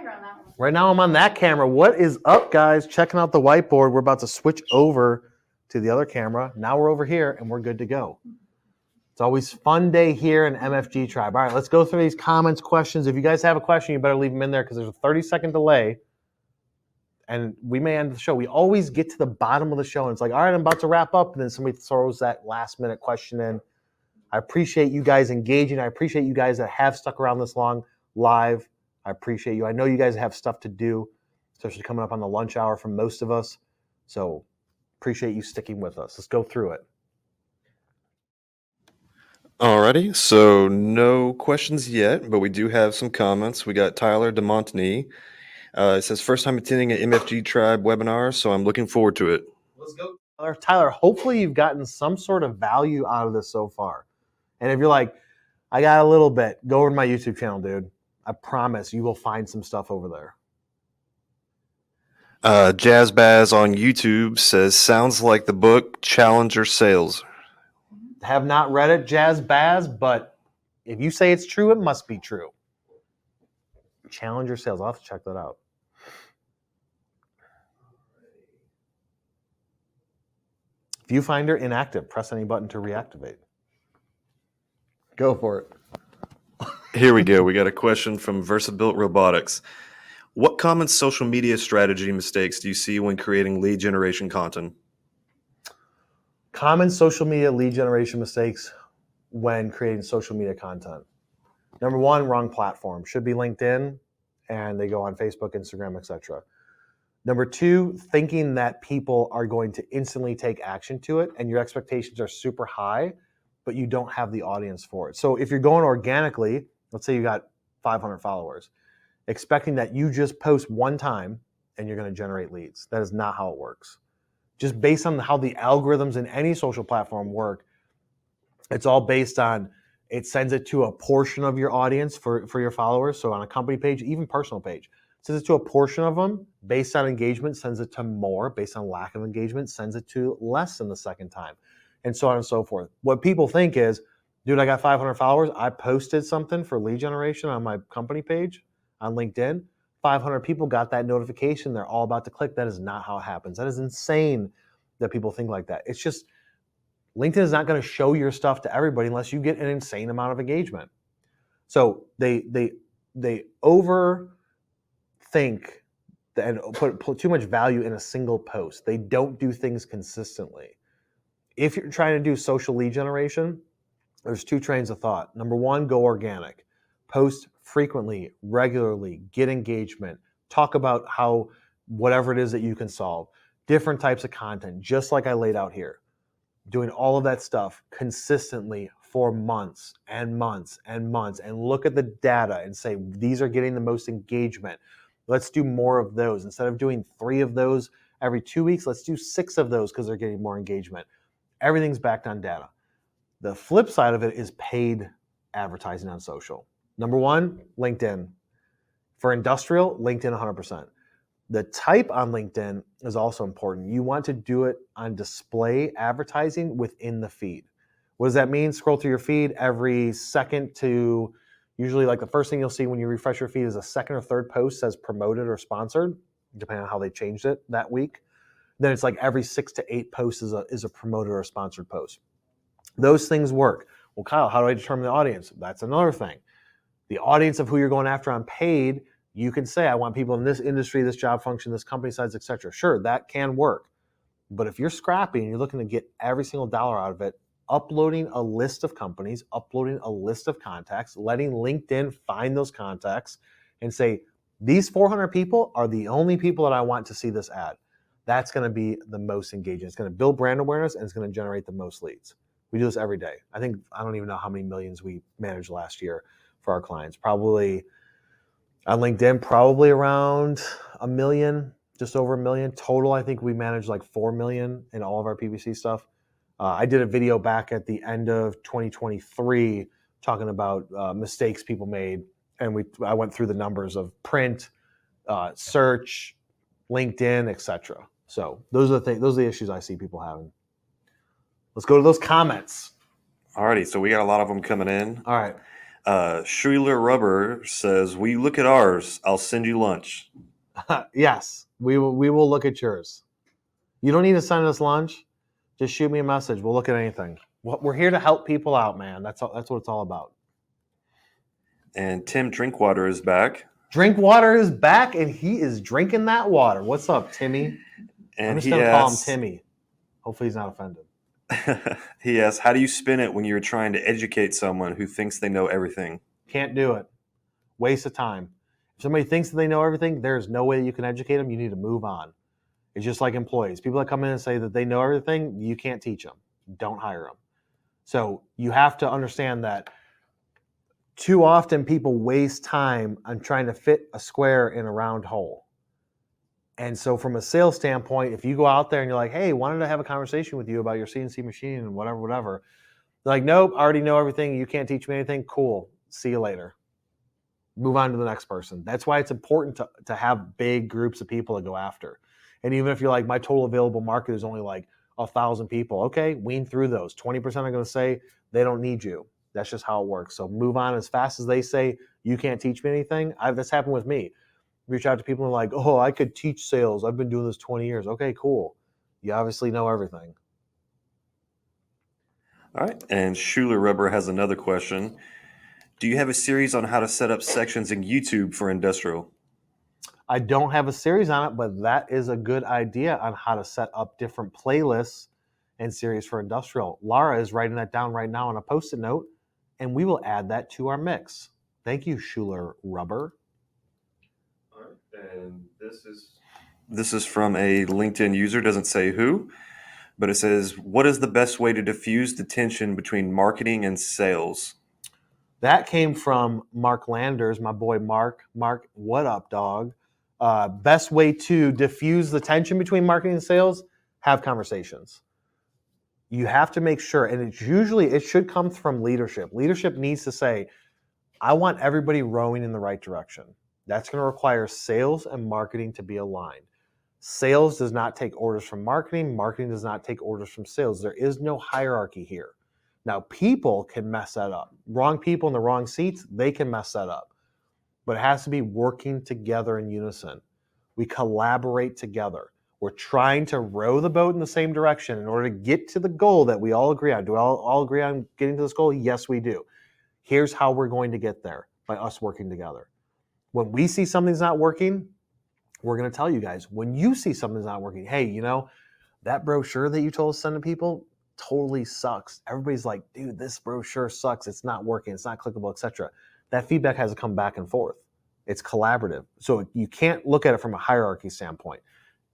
you're on that one. Right now I'm on that camera. What is up, guys? Checking out the whiteboard. We're about to switch over to the other camera. Now we're over here and we're good to go. It's always fun day here in MFG Tribe. All right, let's go through these comments, questions. If you guys have a question, you better leave them in there because there's a 30-second delay. And we may end the show. We always get to the bottom of the show and it's like, all right, I'm about to wrap up. And then somebody throws that last minute question in. I appreciate you guys engaging. I appreciate you guys that have stuck around this long live. I appreciate you. I know you guys have stuff to do, especially coming up on the lunch hour for most of us. So appreciate you sticking with us. Let's go through it. Alrighty, so no questions yet, but we do have some comments. We got Tyler DeMontany. It says, first time attending an MFG Tribe webinar, so I'm looking forward to it. Let's go, Tyler. Tyler, hopefully you've gotten some sort of value out of this so far. And if you're like, I got a little bit, go over to my YouTube channel, dude. I promise you will find some stuff over there. Jazz Baz on YouTube says, sounds like the book Challenger Sales. Have not read it, Jazz Baz, but if you say it's true, it must be true. Challenger Sales. I'll have to check that out. Viewfinder inactive. Press any button to reactivate. Go for it. Here we go. We got a question from VersaBuilt Robotics. What common social media strategy mistakes do you see when creating lead generation content? Common social media lead generation mistakes when creating social media content. Number one, wrong platform. Should be LinkedIn, and they go on Facebook, Instagram, etc. Number two, thinking that people are going to instantly take action to it, and your expectations are super high, but you don't have the audience for it. So if you're going organically, let's say you got 500 followers, expecting that you just post one time and you're going to generate leads. That is not how it works. Just based on how the algorithms in any social platform work, it's all based on, it sends it to a portion of your audience for your followers. So on a company page, even personal page, sends it to a portion of them based on engagement, sends it to more based on lack of engagement, sends it to less than the second time, and so on and so forth. What people think is, dude, I got 500 followers. I posted something for lead generation on my company page on LinkedIn. 500 people got that notification. They're all about to click. That is not how it happens. That is insane that people think like that. It's just, LinkedIn is not going to show your stuff to everybody unless you get an insane amount of engagement. So they overthink and put too much value in a single post. They don't do things consistently. If you're trying to do social lead generation, there's two trains of thought. Number one, go organic. Post frequently, regularly, get engagement. Talk about how whatever it is that you can solve. Different types of content, just like I laid out here. Doing all of that stuff consistently for months and months and months, and look at the data and say, these are getting the most engagement. Let's do more of those. Instead of doing 3 of those every 2 weeks, let's do 6 of those because they're getting more engagement. Everything's backed on data. The flip side of it is paid advertising on social. Number one, LinkedIn. For industrial, LinkedIn 100%. The type on LinkedIn is also important. You want to do it on display advertising within the feed. What does that mean? Scroll through your feed every second to, usually like the first thing you'll see when you refresh your feed is a second or third post says promoted or sponsored, depending on how they changed it that week. Then it's like every 6 to 8 posts is a promoted or sponsored post. Those things work. Well, Kyle, how do I determine the audience? That's another thing. The audience of who you're going after on paid, you can say, I want people in this industry, this job function, this company size, etc. Sure, that can work. But if you're scrappy and you're looking to get every single dollar out of it, uploading a list of companies, uploading a list of contacts, letting LinkedIn find those contacts and say, these 400 people are the only people that I want to see this ad. That's going to be the most engaging. It's going to build brand awareness and it's going to generate the most leads. We do this every day. I don't even know how many millions we managed last year for our clients. Probably on LinkedIn, probably around 1 million, just over 1 million. Total, I think we managed like 4 million in all of our PPC stuff. I did a video back at the end of 2023 talking about mistakes people made. And I went through the numbers of print, search, LinkedIn, etc. So those are the issues I see people having. Let's go to those comments. Alrighty, so we got a lot of them coming in. All right. Schuler Rubber says, "We look at ours. I'll send you lunch." Yes, we will look at yours. You don't need to send us lunch. Just shoot me a message. We'll look at anything. We're here to help people out, man. That's what it's all about. And Tim Drinkwater is back, Drinkwater is back, and he is drinking that water. What's up, Timmy? I'm and just he gonna call him asks, Timmy. Hopefully, he's not offended. he asks, "How do you spin it when you're trying to educate someone who thinks they know everything?" Can't do it. Waste of time. If somebody thinks that they know everything, there's no way you can educate them. You need to move on. It's just like employees. People that come in and say that they know everything, you can't teach them. Don't hire them. So you have to understand that too often people waste time on trying to fit a square in a round hole. And so from a sales standpoint, if you go out there and you're like, hey, wanted to have a conversation with you about your CNC machine and whatever, they're like, nope, I already know everything. You can't teach me anything. Cool. See you later. Move on to the next person. That's why it's important to have big groups of people to go after. And even if you're like, my total available market is only like 1,000 people, okay, wean through those. 20% are going to say they don't need you. That's just how it works. So move on as fast as they say, you can't teach me anything. That's happened with me. Reach out to people and like, oh, I could teach sales. I've been doing this 20 years. Okay, cool. You obviously know everything. All right. And Schuler Rubber has another question. Do you have a series on how to set up sections in YouTube for industrial? I don't have a series on it, but that is a good idea on how to set up different playlists and series for industrial. Lara is writing that down right now on a post-it note, and we will add that to our mix. Thank you, Schuler Rubber. All right. And this is from a LinkedIn user, doesn't say who, but it says, "What is the best way to diffuse the tension between marketing and sales?" That came from Mark Landers, my boy Mark. Mark, what up, dog? Best way to diffuse the tension between marketing and sales, have conversations. You have to make sure, and it should come from leadership. Leadership needs to say, I want everybody rowing in the right direction. That's going to require sales and marketing to be aligned. Sales does not take orders from marketing. Marketing does not take orders from sales. There is no hierarchy here. Now, people can mess that up. Wrong people in the wrong seats, they can mess that up. But it has to be working together in unison. We collaborate together. We're trying to row the boat in the same direction in order to get to the goal that we all agree on. Do we all agree on getting to this goal? Yes, we do. Here's how we're going to get there, by us working together. When we see something's not working, we're going to tell you guys. When you see something's not working, hey, that brochure that you told us to send to people totally sucks. Everybody's like, dude, this brochure sucks. It's not working. It's not clickable, etc. That feedback has to come back and forth. It's collaborative. So you can't look at it from a hierarchy standpoint.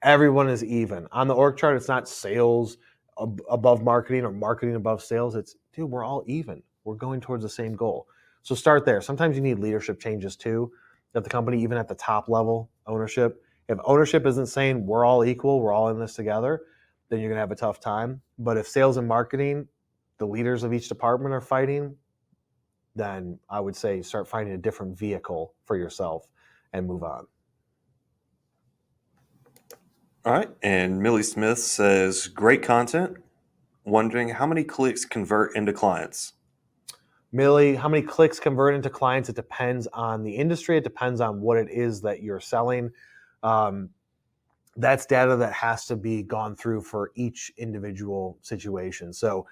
Everyone is even. On the org chart, it's not sales above marketing or marketing above sales. It's, dude, we're all even. We're going towards the same goal. So start there. Sometimes you need leadership changes too at the company, even at the top level, ownership. If ownership isn't saying we're all equal, we're all in this together, then you're going to have a tough time. But if sales and marketing, the leaders of each department are fighting, then I would say start finding a different vehicle for yourself and move on. All right. And Millie Smith says, "Great content. Wondering how many clicks convert into clients?" Millie, how many clicks convert into clients? It depends on the industry. It depends on what it is that you're selling. That's data that has to be gone through for each individual situation. So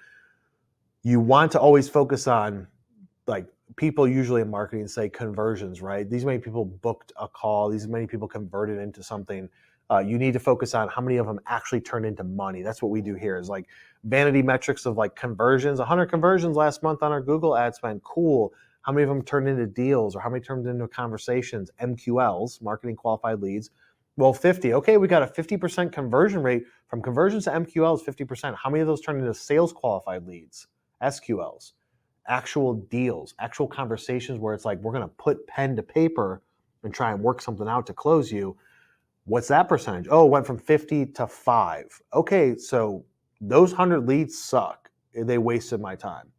you want to always focus on, like, people usually in marketing say conversions, right? These many people booked a call. These many people converted into something. You need to focus on how many of them actually turned into money. That's what we do here, is like vanity metrics of like conversions. 100 conversions last month on our Google ad spend. Cool. How many of them turned into deals, or how many turned into conversations? MQLs, marketing qualified leads. Well, 50. Okay, we got a 50% conversion rate from conversions to MQLs, 50%. How many of those turned into sales qualified leads, SQLs? Actual deals, actual conversations where it's like, we're going to put pen to paper and try and work something out to close you. What's that percentage? Oh, it went from 50 to 5. Okay, so those 100 leads suck. They wasted my time.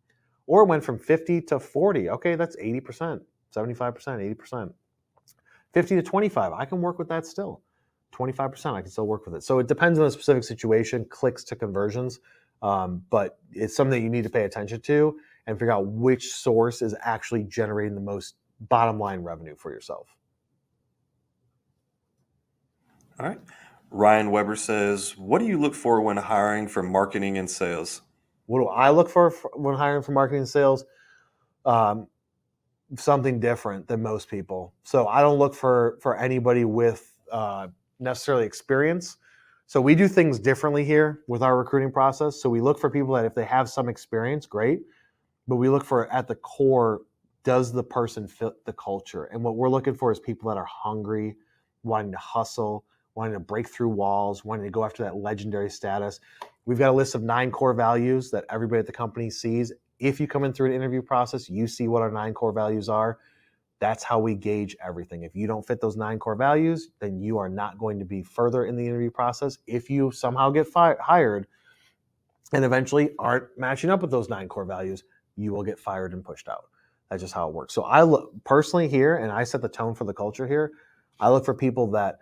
Or it went from 50 to 40. Okay, that's 80%, 75%, 80%. 50 to 25, I can work with that still. 25%, I can still work with it. So it depends on the specific situation, clicks to conversions, but it's something that you need to pay attention to. and figure out which source is actually generating the most bottom line revenue for yourself. All right. Ryan Weber says, what do you look for when hiring for marketing and sales? What do I look for when hiring for marketing and sales? Something different than most people. So I don't look for anybody with necessarily experience. So we do things differently here with our recruiting process. So we look for people that if they have some experience, great. But we look for at the core, does the person fit the culture? And what we're looking for is people that are hungry, wanting to hustle, wanting to break through walls, wanting to go after that legendary status. We've got a list of 9 core values that everybody at the company sees. If you come in through an interview process, you see what our 9 core values are. That's how we gauge everything. If you don't fit those 9 core values, then you are not going to be further in the interview process. If you somehow get hired and eventually aren't matching up with those 9 core values, you will get fired and pushed out. That's just how it works. So I look personally here, and I set the tone for the culture here. I look for people that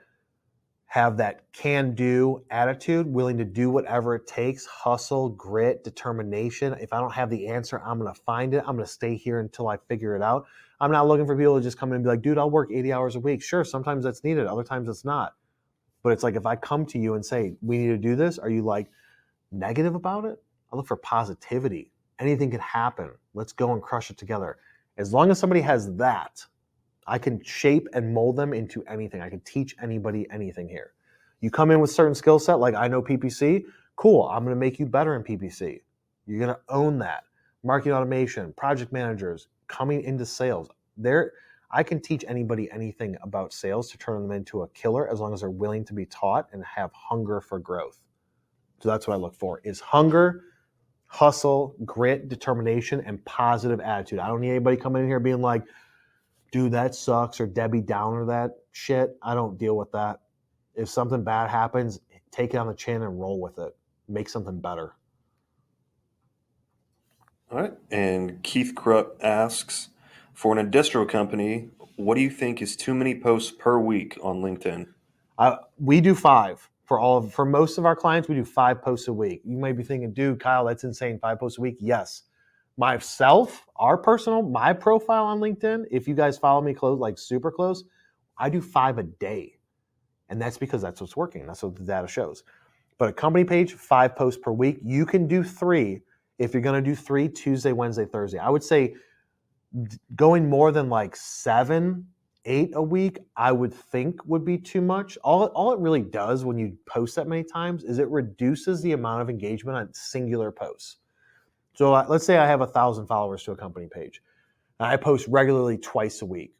have that can-do attitude, willing to do whatever it takes, hustle, grit, determination. If I don't have the answer, I'm going to find it. I'm going to stay here until I figure it out. I'm not looking for people to just come in and be like, dude, I'll work 80 hours a week. Sure, sometimes that's needed. Other times it's not. But it's like if I come to you and say, we need to do this, are you like negative about it? I look for positivity. Anything can happen. Let's go and crush it together. As long as somebody has that, I can shape and mold them into anything. I can teach anybody anything here. You come in with certain skill set, like I know PPC, cool. I'm going to make you better in PPC. You're going to own that. Marketing automation, project managers, coming into sales. I can teach anybody anything about sales to turn them into a killer as long as they're willing to be taught and have hunger for growth. So that's what I look for is hunger, hustle, grit, determination, and positive attitude. I don't need anybody coming in here being like, dude, that sucks, or Debbie Downer that shit. I don't deal with that. If something bad happens, take it on the chin and roll with it. Make something better. All right. And Keith Krupp asks, for an industrial company, what do you think is too many posts per week on LinkedIn? We do 5 for most of our clients. We do 5 posts a week. You might be thinking, dude, Kyle, that's insane. 5 posts a week. Yes. Myself, my profile on LinkedIn, if you guys follow me close, like super close, I do 5 a day. And that's because that's what's working. That's what the data shows. But a company page, 5 posts per week. You can do 3 if you're going to do 3 Tuesday, Wednesday, Thursday. I would say going more than like 7, 8 a week, I would think would be too much. All it really does when you post that many times is it reduces the amount of engagement on singular posts. So let's say I have 1,000 followers to a company page. And I post regularly twice a week.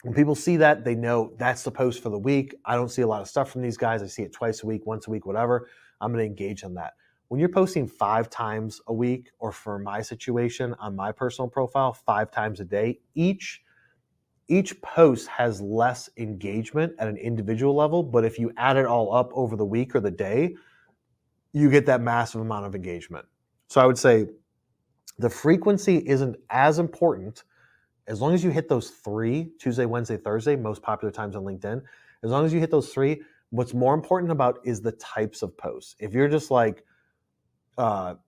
When people see that, they know that's the post for the week. I don't see a lot of stuff from these guys. I see it twice a week, once a week, whatever. I'm going to engage on that. When you're posting 5 times a week, or for my situation on my personal profile, 5 times a day, each post has less engagement at an individual level. But if you add it all up over the week or the day, you get that massive amount of engagement. So I would say the frequency isn't as important. As long as you hit those 3, Tuesday, Wednesday, Thursday, most popular times on LinkedIn, as long as you hit those 3, what's more important about is the types of posts. If you're just like article,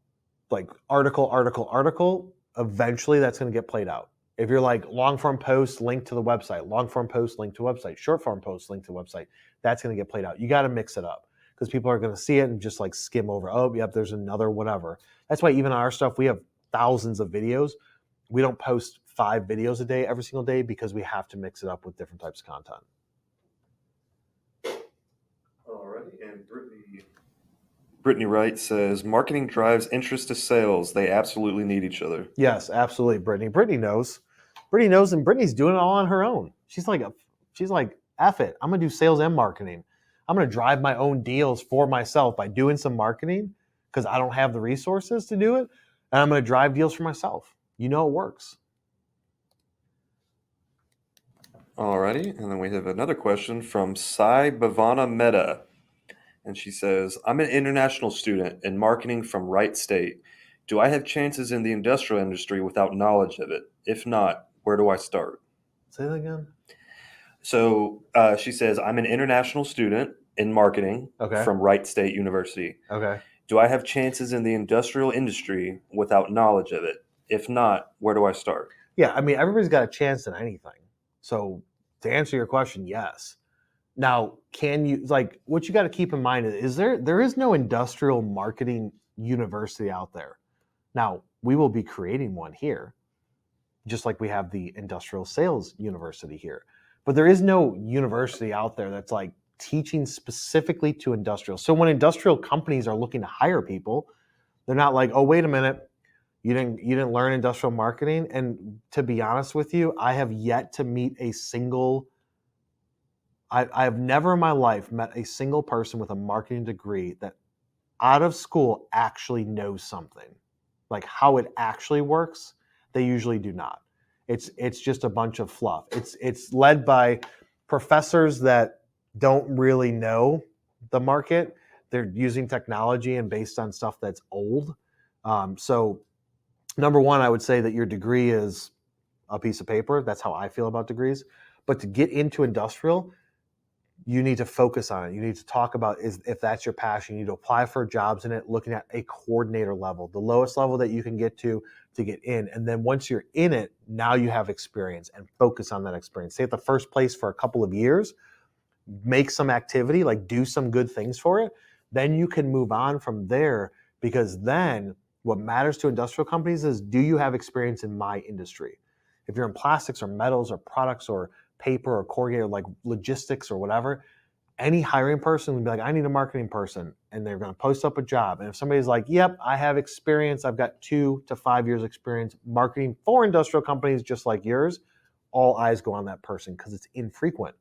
eventually that's going to get played out. If you're like long form post, link to the website, long form post, link to website, short form post, link to website, that's going to get played out. You got to mix it up because people are going to see it and just like skim over. Oh, yep, there's another whatever. That's why even on our stuff, we have thousands of videos. We don't post 5 videos a day every single day because we have to mix it up with different types of content. Alrighty, and Brittany Wright says, marketing drives interest to sales. They absolutely need each other. Yes, absolutely, Brittany. Brittany knows, and Brittany's doing it all on her own. She's like, F it. I'm going to do sales and marketing. I'm going to drive my own deals for myself by doing some marketing because I don't have the resources to do it. And I'm going to drive deals for myself. You know it works. Alrighty, and then we have another question from Sai Bhavana Mehta. And she says, I'm an international student in marketing from Wright State. Do I have chances in the industrial industry without knowledge of it? If not, where do I start? Say that again. So she says, I'm an international student in marketing from Wright State University. Okay. Do I have chances in the industrial industry without knowledge of it? If not, where do I start? Yeah, I mean, everybody's got a chance in anything. So to answer your question, yes. Now, can you like what you got to keep in mind is there is no industrial marketing university out there. Now, we will be creating one here, just like we have the industrial sales university here. But there is no university out there that's like teaching specifically to industrial. So when industrial companies are looking to hire people, they're not like, "Oh, wait a minute, you didn't learn industrial marketing." And to be honest with you, I have yet to meet a single I have never in my life met a single person with a marketing degree that out of school actually knows something. Like how it actually works, they usually do not. It's just a bunch of fluff. It's led by professors that don't really know the market. They're using technology and based on stuff that's old. So number one, I would say that your degree is a piece of paper. That's how I feel about degrees. But to get into industrial, you need to focus on it. You need to talk about if that's your passion. You need to apply for jobs in it, looking at a coordinator level, the lowest level that you can get to get in. And then once you're in it, now you have experience and focus on that experience. Stay at the first place for a couple of years, make some activity, like do some good things for it. Then you can move on from there because then what matters to industrial companies is do you have experience in my industry? If you're in plastics or metals or products or paper or corrugated, like logistics or whatever, any hiring person would be like, I need a marketing person. And they're going to post up a job. And if somebody's like, yep, I have experience, I've got 2 to 5 years experience marketing for industrial companies just like yours, all eyes go on that person because it's infrequent.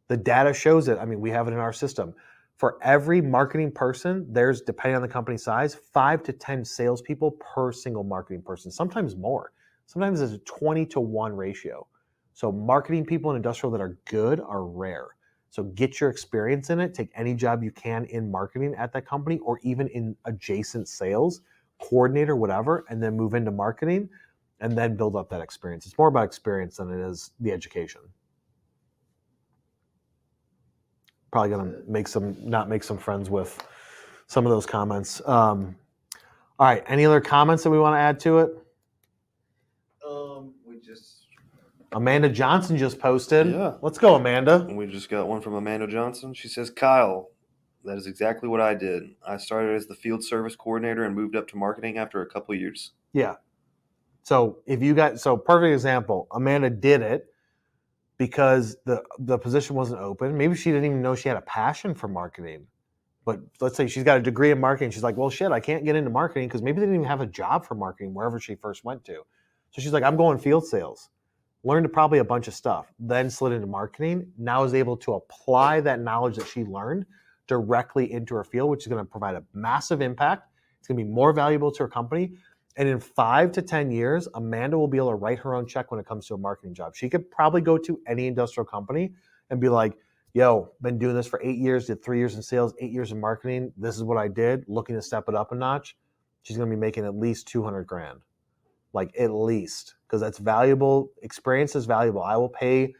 The data shows it. I mean, we have it in our system. For every marketing person, there's, depending on the company size, 5 to 10 salespeople per single marketing person, sometimes more. Sometimes it's a 20-to-1 ratio. So marketing people in industrial that are good are rare. So get your experience in it. Take any job you can in marketing at that company or even in adjacent sales, coordinator, whatever, and then move into marketing and then build up that experience. It's more about experience than it is the education. Probably going to not make some friends with some of those comments. All right. Any other comments that we want to add to it? We just Amanda Johnson just posted. Yeah. Let's go, Amanda. We just got one from Amanda Johnson. She says, Kyle, that is exactly what I did. I started as the field service coordinator and moved up to marketing after a couple of years. Yeah. So perfect example. Amanda did it because the position wasn't open. Maybe she didn't even know she had a passion for marketing. But let's say she's got a degree in marketing. She's like, well, shit, I can't get into marketing because maybe they didn't even have a job for marketing wherever she first went to. So she's like, I'm going field sales. Learned probably a bunch of stuff, then slid into marketing. Now is able to apply that knowledge that she learned directly into her field, which is going to provide a massive impact. It's going to be more valuable to her company. And in 5 to 10 years, Amanda will be able to write her own check when it comes to a marketing job. She could probably go to any industrial company and be like, yo, been doing this for 8 years, did 3 years in sales, 8 years in marketing. This is what I did, looking to step it up a notch. She's going to be making at least 200 grand. Like at least, because that's valuable. Experience is valuable. I will pay.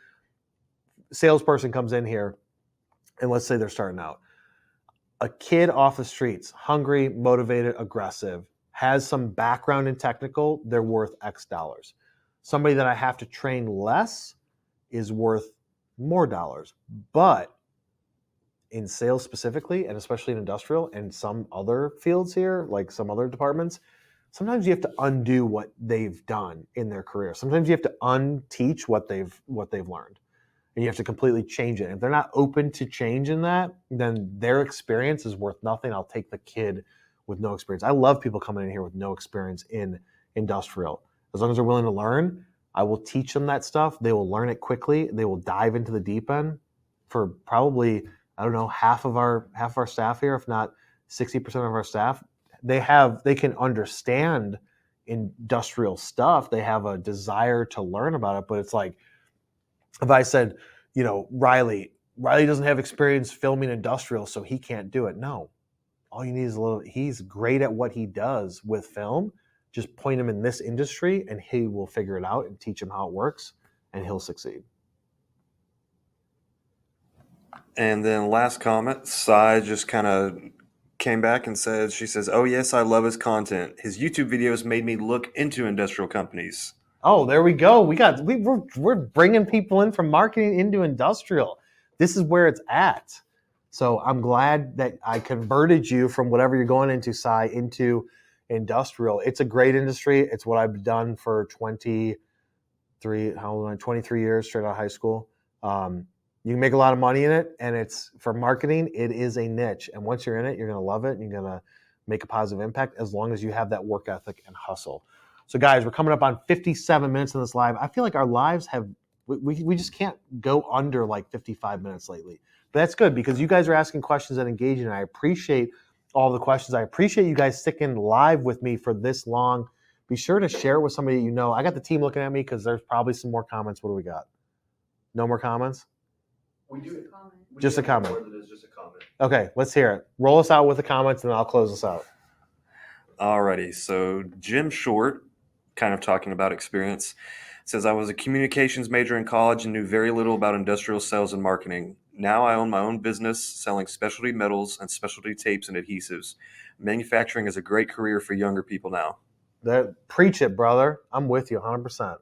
Salesperson comes in here, and let's say they're starting out. A kid off the streets, hungry, motivated, aggressive, has some background in technical, they're worth X dollars. Somebody that I have to train less is worth more dollars. But in sales specifically, and especially in industrial and some other fields here, like some other departments, sometimes you have to undo what they've done in their career. Sometimes you have to unteach what they've learned. And you have to completely change it. And if they're not open to change in that, then their experience is worth nothing. I'll take the kid with no experience. I love people coming in here with no experience in industrial. As long as they're willing to learn, I will teach them that stuff. They will learn it quickly. They will dive into the deep end for probably, I don't know, half of our staff here, if not 60% of our staff. They can understand industrial stuff. They have a desire to learn about it, but it's like if I said, Riley doesn't have experience filming industrial, so he can't do it. No, all you need is he's great at what he does with film. Just point him in this industry and he will figure it out and teach him how it works and he'll succeed. And then last comment, Sai just kind of came back and she says, "Oh yes, I love his content. His YouTube videos made me look into industrial companies." Oh, there we go. We're bringing people in from marketing into industrial. This is where it's at. So I'm glad that I converted you from whatever you're going into, Cy, into industrial. It's a great industry. It's what I've done for 23 years straight out of high school. You can make a lot of money in it, and it's for marketing. It is a niche, and once you're in it, you're going to love it, and you're going to make a positive impact as long as you have that work ethic and hustle. So, guys, we're coming up on 57 minutes in this live. I feel like our lives we just can't go under like 55 minutes lately. But that's good because you guys are asking questions and engaging, and I appreciate all the questions. I appreciate you guys sticking live with me for this long. Be sure to share it with somebody you know. I got the team looking at me because there's probably some more comments. What do we got? No more comments? We do Just a comment. More than just a comment. Okay, let's hear it. Roll us out with the comments, and I'll close us out. Alrighty. So Jim Short, kind of talking about experience, says, "I was a communications major in college and knew very little about industrial sales and marketing. Now I own my own business selling specialty metals and specialty tapes and adhesives. Manufacturing is a great career for younger people now." Preach it, brother. I'm with you 100%.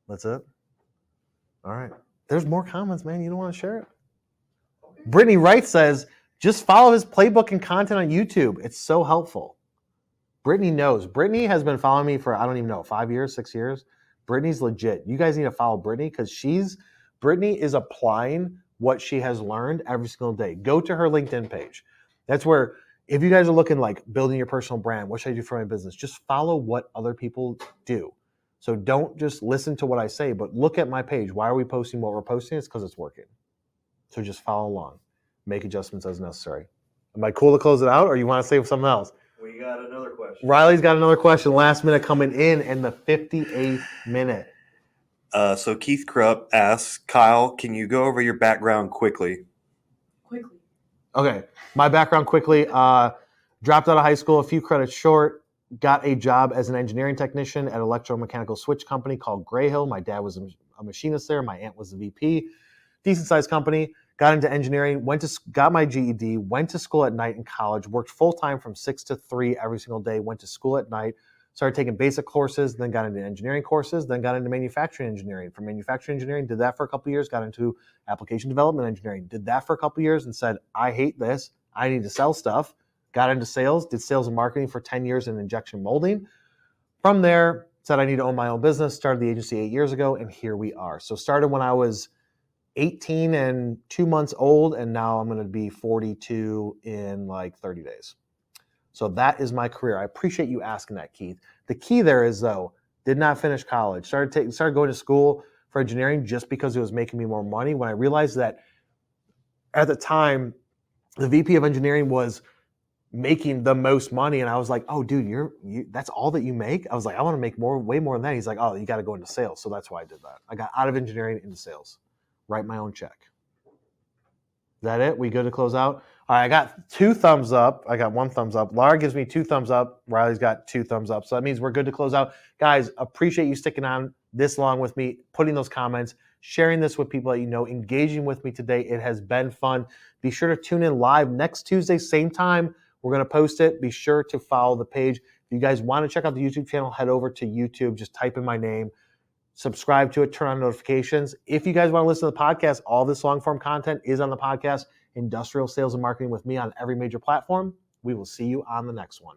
That's it? All right. There's more comments, man. You don't want to share it? Okay. Brittany Wright says, just follow his playbook and content on YouTube. It's so helpful. Brittany knows. Brittany has been following me for, I don't even know, 5 years, 6 years. Brittany's legit. You guys need to follow Brittany because Brittany is applying what she has learned every single day. Go to her LinkedIn page. That's where, if you guys are looking like building your personal brand, what should I do for my business? Just follow what other people do. So don't just listen to what I say, but look at my page. Why are we posting what we're posting? It's because it's working. So just follow along. Make adjustments as necessary. Am I cool to close it out, or you want to say something else? We got another question. Riley's got another question. Last minute coming in the 58th minute. So Keith Krupp asks, "Kyle, can you go over your background quickly?" Okay, my background quickly. Dropped out of high school, a few credits short. Got a job as an engineering technician at an electromechanical switch company called Grayhill. My dad was a machinist there. My aunt was the VP. Decent sized company. Got into engineering. Got my GED. Went to school at night in college. Worked full time from 6 to 3 every single day. Went to school at night. Started taking basic courses. Then got into engineering courses. Then got into manufacturing engineering. From manufacturing engineering, did that for a couple of years. Got into application development engineering. Did that for a couple of years and said, I hate this. I need to sell stuff. Got into sales, did sales and marketing for 10 years in injection molding. From there, said I need to own my own business, started the agency 8 years ago, and here we are. So started when I was 18 and 2 months old, and now I'm going to be 42 in like 30 days. So that is my career. I appreciate you asking that, Keith. The key there is, though, did not finish college. Started going to school for engineering just because it was making me more money. When I realized that at the time, the VP of engineering was making the most money, and I was like, oh dude, that's all that you make? I was like, I want to make way more than that. He's like, oh, you got to go into sales. So that's why I did that. I got out of engineering into sales. Write my own check. Is that it? We good to close out? All right, I got 2 thumbs up. I got 1 thumbs up. Laura gives me 2 thumbs up. Riley's got 2 thumbs up. So that means we're good to close out. Guys, appreciate you sticking on this long with me, putting those comments, sharing this with people that you know, engaging with me today. It has been fun. Be sure to tune in live next Tuesday, same time. We're going to post it. Be sure to follow the page. If you guys want to check out the YouTube channel, head over to YouTube. Just type in my name. Subscribe to it. Turn on notifications. If you guys want to listen to the podcast, all this long-form content is on the podcast, Industrial Sales and Marketing with me on every major platform. We will see you on the next one.